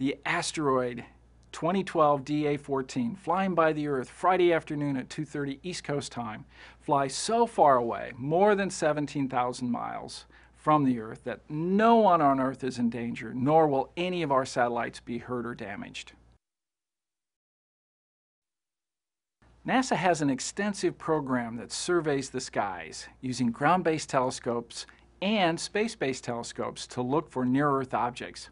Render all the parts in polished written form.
the Asteroid 2012 DA14, flying by the Earth Friday afternoon at 2:30 East Coast time, flies so far away, more than 17,000 miles from the Earth, that no one on Earth is in danger, nor will any of our satellites be hurt or damaged. NASA has an extensive program that surveys the skies using ground-based telescopes and space-based telescopes to look for near-Earth objects.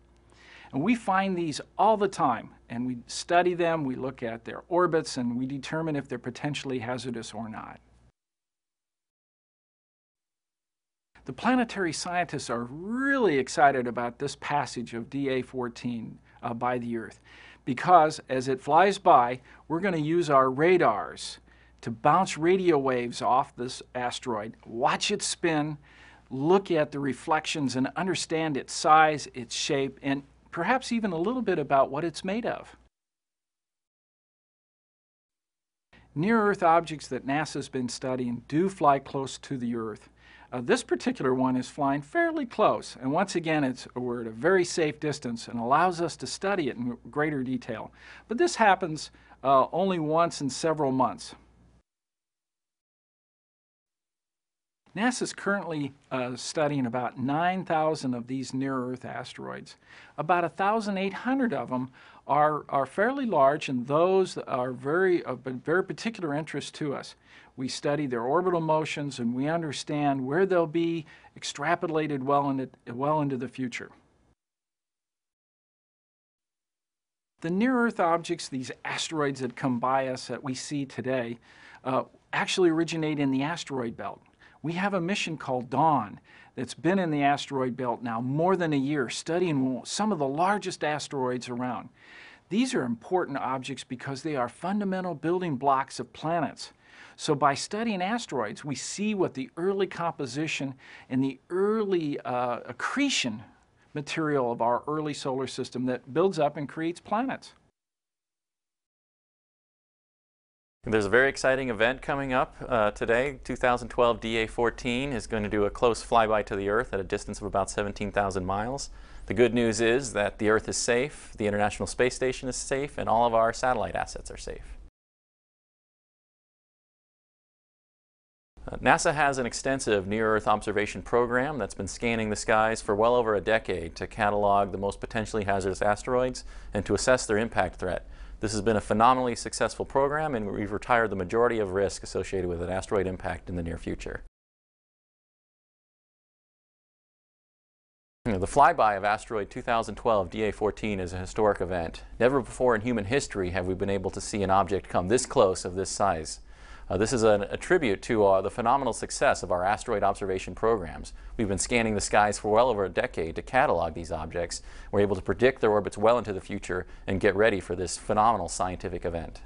And we find these all the time, and we study them, we look at their orbits, and we determine if they're potentially hazardous or not. The planetary scientists are really excited about this passage of DA14 by the Earth, because as it flies by, we're going to use our radars to bounce radio waves off this asteroid, watch it spin, look at the reflections, and understand its size, its shape, and perhaps even a little bit about what it's made of. Near-Earth objects that NASA's been studying do fly close to the Earth. This particular one is flying fairly close, and once again we're at a very safe distance and allows us to study it in greater detail. But this happens only once in several months. NASA is currently studying about 9,000 of these near-Earth asteroids. About 1,800 of them are fairly large, and those are of very particular interest to us. We study their orbital motions, and we understand where they'll be extrapolated well into the future. The near-Earth objects, these asteroids that come by us that we see today, actually originate in the asteroid belt. We have a mission called Dawn that's been in the asteroid belt now more than a year, studying some of the largest asteroids around. These are important objects because they are fundamental building blocks of planets. So by studying asteroids, we see what the early composition and the early accretion material of our early solar system that builds up and creates planets. There's a very exciting event coming up today. 2012 DA14 is going to do a close flyby to the Earth at a distance of about 17,000 miles. The good news is that the Earth is safe, the International Space Station is safe, and all of our satellite assets are safe. NASA has an extensive near-Earth observation program that's been scanning the skies for well over a decade to catalog the most potentially hazardous asteroids and to assess their impact threat. This has been a phenomenally successful program, and we've retired the majority of risk associated with an asteroid impact in the near future. The flyby of Asteroid 2012 DA14 is a historic event. Never before in human history have we been able to see an object come this close of this size. This is a tribute to the phenomenal success of our asteroid observation programs. We've been scanning the skies for well over a decade to catalog these objects. We're able to predict their orbits well into the future and get ready for this phenomenal scientific event.